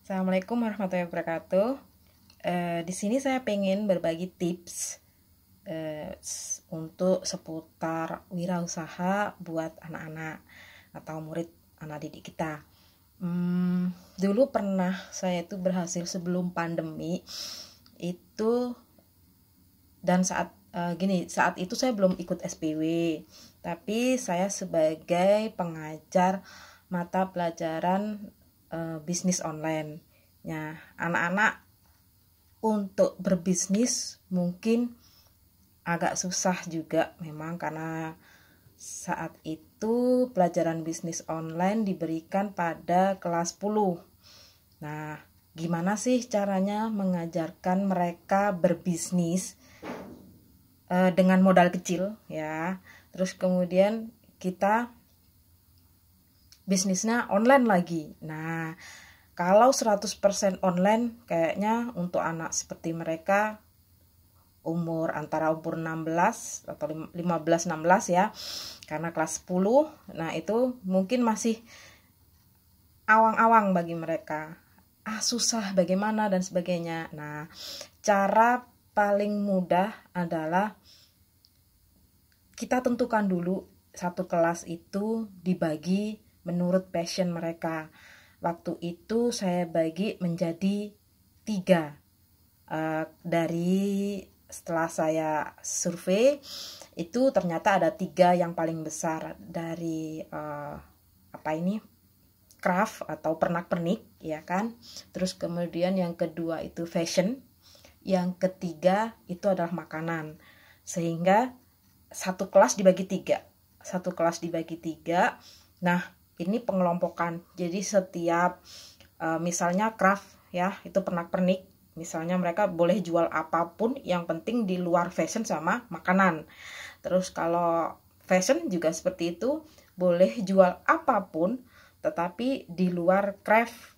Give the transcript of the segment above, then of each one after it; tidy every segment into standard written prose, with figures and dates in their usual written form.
Assalamualaikum warahmatullahi wabarakatuh. Di sini saya pengen berbagi tips untuk seputar wirausaha buat anak-anak atau murid anak didik kita. Dulu pernah saya itu berhasil sebelum pandemi itu, dan saat itu saya belum ikut SPW, tapi saya sebagai pengajar mata pelajaran bisnis online. Nah, anak-anak untuk berbisnis mungkin agak susah juga memang, karena saat itu pelajaran bisnis online diberikan pada kelas 10. Nah, gimana sih caranya mengajarkan mereka berbisnis dengan modal kecil ya. Terus kemudian kita bisnisnya online lagi. Nah, kalau 100% online kayaknya untuk anak seperti mereka antara umur 16 atau 15-16 ya, karena kelas 10, nah itu mungkin masih awang-awang bagi mereka. Susah bagaimana dan sebagainya. Nah, cara paling mudah adalah kita tentukan dulu satu kelas itu dibagi menurut passion mereka. Waktu itu saya bagi menjadi 3. Setelah saya survei itu ternyata ada 3 yang paling besar, dari craft atau pernak-pernik ya kan. Terus kemudian yang kedua itu fashion, yang ketiga itu adalah makanan. Sehingga satu kelas dibagi 3. Nah, ini pengelompokan. Jadi setiap misalnya craft ya, itu pernak-pernik. Misalnya mereka boleh jual apapun, yang penting di luar fashion sama makanan. Terus kalau fashion juga seperti itu, boleh jual apapun tetapi di luar craft,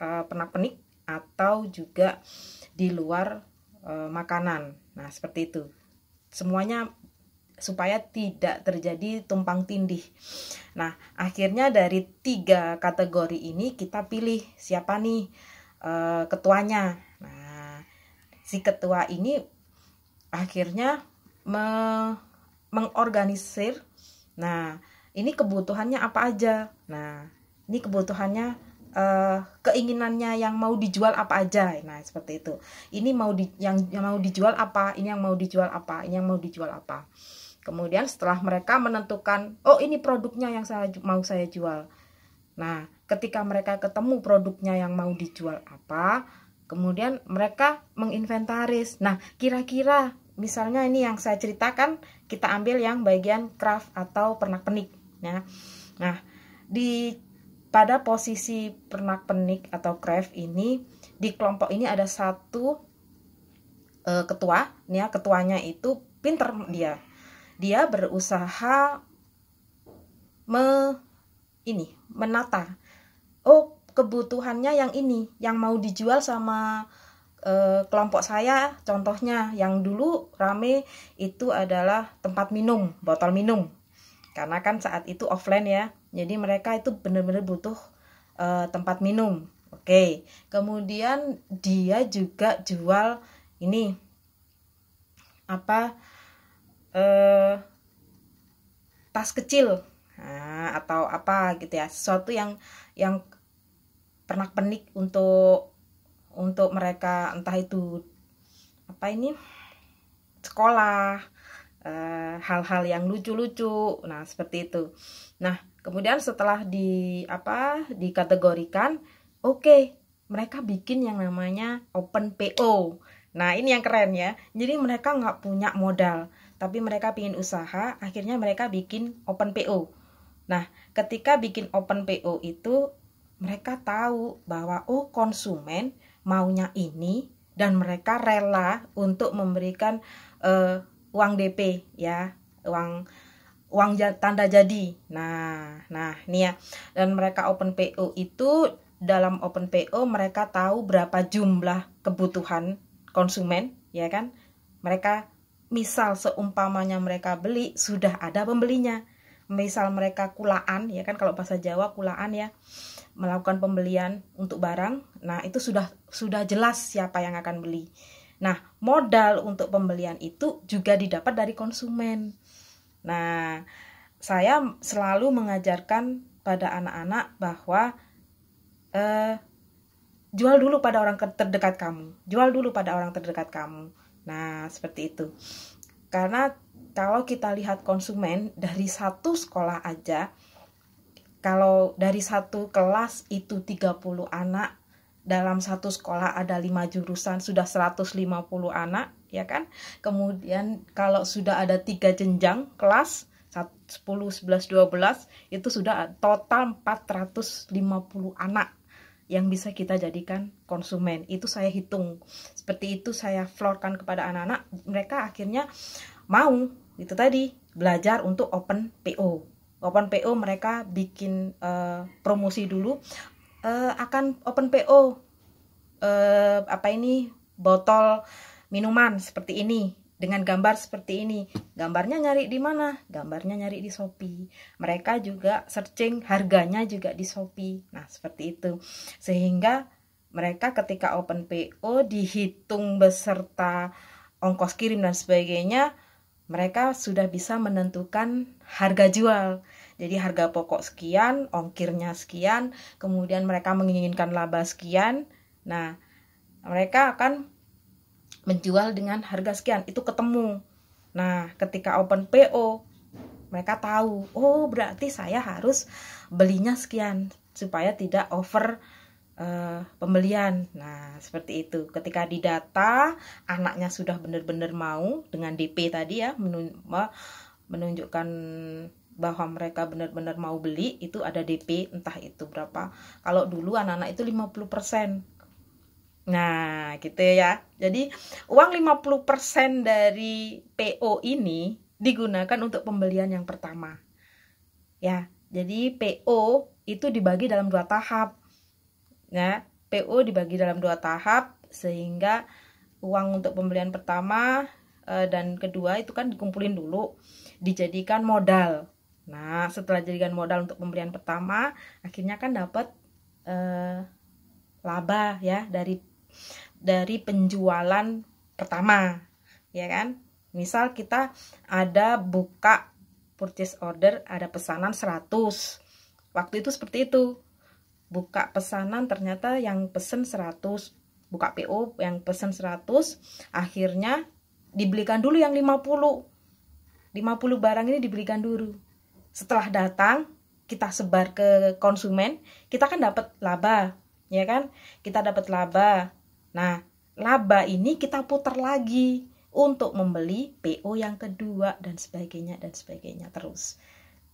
pernak-pernik, atau juga di luar makanan. Nah, seperti itu. Semuanya supaya tidak terjadi tumpang tindih. Nah, akhirnya dari 3 kategori ini kita pilih siapa nih ketuanya. Nah, si ketua ini akhirnya mengorganisir. Nah, ini kebutuhannya apa aja. Nah, ini kebutuhannya, keinginannya yang mau dijual apa aja. Nah, seperti itu. Ini yang mau dijual apa, ini yang mau dijual apa, ini yang mau dijual apa. Kemudian setelah mereka menentukan, oh ini produknya yang mau saya jual. Nah, ketika mereka ketemu produknya yang mau dijual apa, kemudian mereka menginventaris. Nah, kira-kira misalnya ini yang saya ceritakan, kita ambil yang bagian craft atau pernak-pernik ya. Nah, pada posisi pernak-pernik atau craft ini, di kelompok ini ada satu ketua ya. Ketuanya itu pinter, dia berusaha menata. Oh, kebutuhannya yang ini, yang mau dijual sama kelompok saya. Contohnya yang dulu rame itu adalah tempat minum, botol minum. Karena kan saat itu offline ya. Jadi mereka itu benar-benar butuh tempat minum. Oke. Kemudian dia juga jual ini tas kecil, atau apa gitu ya, sesuatu yang pernak-pernik untuk mereka, entah itu sekolah, hal-hal yang lucu-lucu. Nah, seperti itu. Nah, kemudian setelah dikategorikan, oke, mereka bikin yang namanya open PO. Nah, ini yang keren ya. Jadi mereka nggak punya modal, tapi mereka ingin usaha, akhirnya mereka bikin open PO. Nah, ketika bikin open PO itu, mereka tahu bahwa konsumen maunya ini, dan mereka rela untuk memberikan uang DP ya, uang tanda jadi. Nah ini ya. Dan mereka open PO itu, dalam open PO mereka tahu berapa jumlah kebutuhan konsumen ya kan. Mereka misal seumpamanya mereka beli, sudah ada pembelinya. Misal mereka kulaan ya kan, kalau bahasa Jawa kulaan ya. melakukan pembelian untuk barang. Nah, itu sudah jelas siapa yang akan beli. Nah, modal untuk pembelian itu juga didapat dari konsumen. Nah, saya selalu mengajarkan pada anak-anak bahwa jual dulu pada orang terdekat kamu. Jual dulu pada orang terdekat kamu. Nah, seperti itu. Karena kalau kita lihat konsumen dari satu sekolah aja, kalau dari satu kelas itu 30 anak, dalam satu sekolah ada 5 jurusan, sudah 150 anak, ya kan? Kemudian kalau sudah ada 3 jenjang kelas, 10, 11, 12, itu sudah total 450 anak yang bisa kita jadikan konsumen. Itu saya hitung. Seperti itu saya floorkan kepada anak-anak, mereka akhirnya mau, itu tadi, belajar untuk open PO. Open PO mereka bikin promosi dulu, akan open PO botol minuman seperti ini dengan gambar seperti ini. Gambarnya nyari di mana? Gambarnya nyari di Shopee. Mereka juga searching harganya juga di Shopee. Nah, seperti itu. Sehingga mereka ketika open PO dihitung beserta ongkos kirim dan sebagainya, mereka sudah bisa menentukan harga jual. Jadi harga pokok sekian, ongkirnya sekian, kemudian mereka menginginkan laba sekian. Nah, mereka akan menjual dengan harga sekian, itu ketemu. Nah, ketika open PO, mereka tahu, oh berarti saya harus belinya sekian, supaya tidak over pembelian. Nah, seperti itu. Ketika didata, anaknya sudah benar-benar mau dengan DP tadi ya, menunjukkan bahwa mereka benar-benar mau beli, itu ada DP, entah itu berapa. Kalau dulu anak-anak itu 50%. Nah, gitu ya. Jadi, uang 50% dari PO ini digunakan untuk pembelian yang pertama. Ya, jadi PO itu dibagi dalam 2 tahap. Ya, PO dibagi dalam 2 tahap, sehingga uang untuk pembelian pertama dan kedua itu kan dikumpulin dulu, dijadikan modal. Nah, setelah jadikan modal untuk pembelian pertama, akhirnya kan dapat laba ya dari penjualan pertama, ya kan? Misal kita ada buka purchase order, ada pesanan 100. Waktu itu seperti itu. Buka pesanan ternyata yang pesen 100, buka PO yang pesen 100, akhirnya dibelikan dulu yang 50 barang ini dibelikan dulu. Setelah datang, kita sebar ke konsumen, kita kan dapat laba, ya kan? Kita dapat laba. Nah, laba ini kita putar lagi untuk membeli PO yang kedua dan sebagainya terus.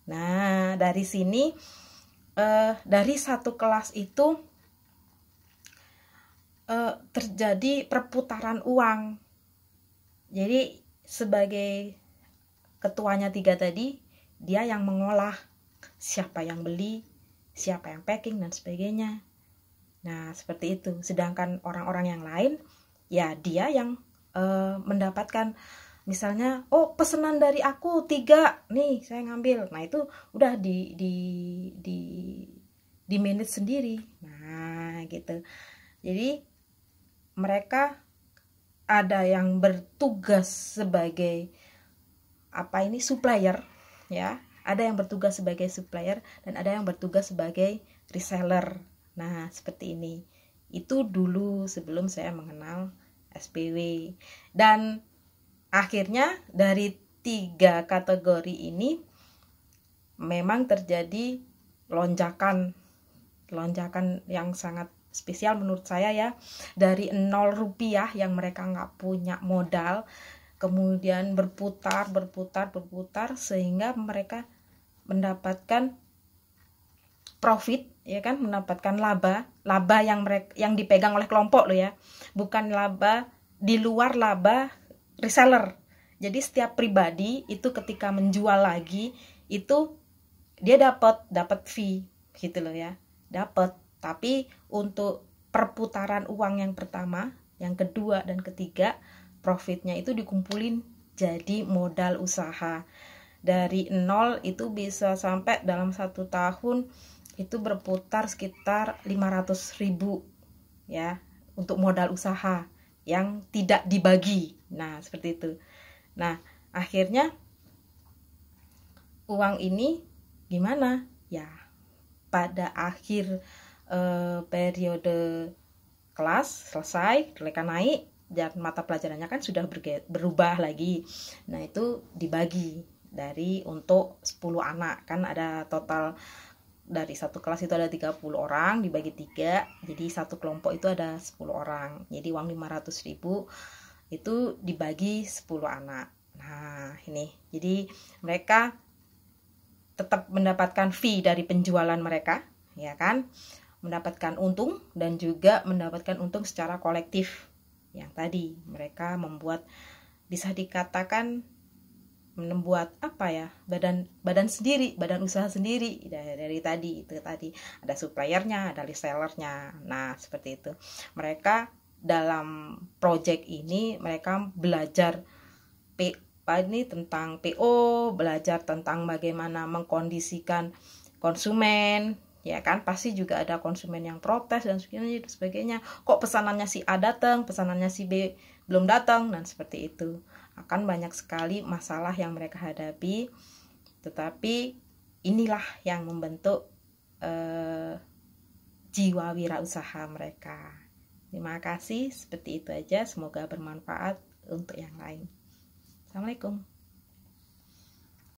Nah, dari sini dari satu kelas itu terjadi perputaran uang. Jadi sebagai ketuanya 3 tadi, dia yang mengolah siapa yang beli, siapa yang packing dan sebagainya. Nah, seperti itu. Sedangkan orang-orang yang lain, ya dia yang mendapatkan, misalnya, oh pesanan dari aku 3, nih saya ngambil. Nah, itu udah di manage sendiri. Nah, gitu. Jadi mereka ada yang bertugas sebagai supplier, ya. Ada yang bertugas sebagai supplier dan ada yang bertugas sebagai reseller. Nah, seperti ini. Itu dulu sebelum saya mengenal SPW. Dan akhirnya dari 3 kategori ini memang terjadi lonjakan yang sangat spesial menurut saya ya. Dari 0 rupiah yang mereka nggak punya modal, kemudian berputar sehingga mereka mendapatkan profit, ya kan, mendapatkan laba yang dipegang oleh kelompok loh ya, bukan laba di luar laba reseller. Jadi setiap pribadi itu ketika menjual lagi itu dia dapat fee gitu loh ya, dapat. Tapi untuk perputaran uang yang pertama, yang kedua dan ketiga, profitnya itu dikumpulin jadi modal usaha. Dari 0 itu bisa sampai dalam 1 tahun itu berputar sekitar 500.000 ya untuk modal usaha yang tidak dibagi. Nah, seperti itu. Nah, akhirnya uang ini gimana? Ya, pada akhir periode kelas selesai, mereka naik dan mata pelajarannya kan sudah berubah lagi. Nah, itu dibagi untuk 10 anak. Kan ada total dari satu kelas itu ada 30 orang, dibagi 3, jadi satu kelompok itu ada 10 orang. Jadi uang 500.000 itu dibagi 10 anak. Nah, ini. Jadi mereka tetap mendapatkan fee dari penjualan mereka, ya kan? Mendapatkan untung dan juga mendapatkan untung secara kolektif. Yang tadi mereka membuat, bisa dikatakan membuat apa ya, badan sendiri, badan usaha sendiri dari tadi ada suppliernya, ada resellernya. Nah, seperti itu. Mereka dalam project ini mereka belajar ini tentang PO, belajar tentang bagaimana mengkondisikan konsumen, ya kan, pasti juga ada konsumen yang protes dan sebagainya. Kok pesanannya si A datang, pesanannya si B belum datang, dan seperti itu. Akan banyak sekali masalah yang mereka hadapi, tetapi inilah yang membentuk jiwa wirausaha mereka. Terima kasih, seperti itu aja, semoga bermanfaat untuk yang lain. Assalamualaikum.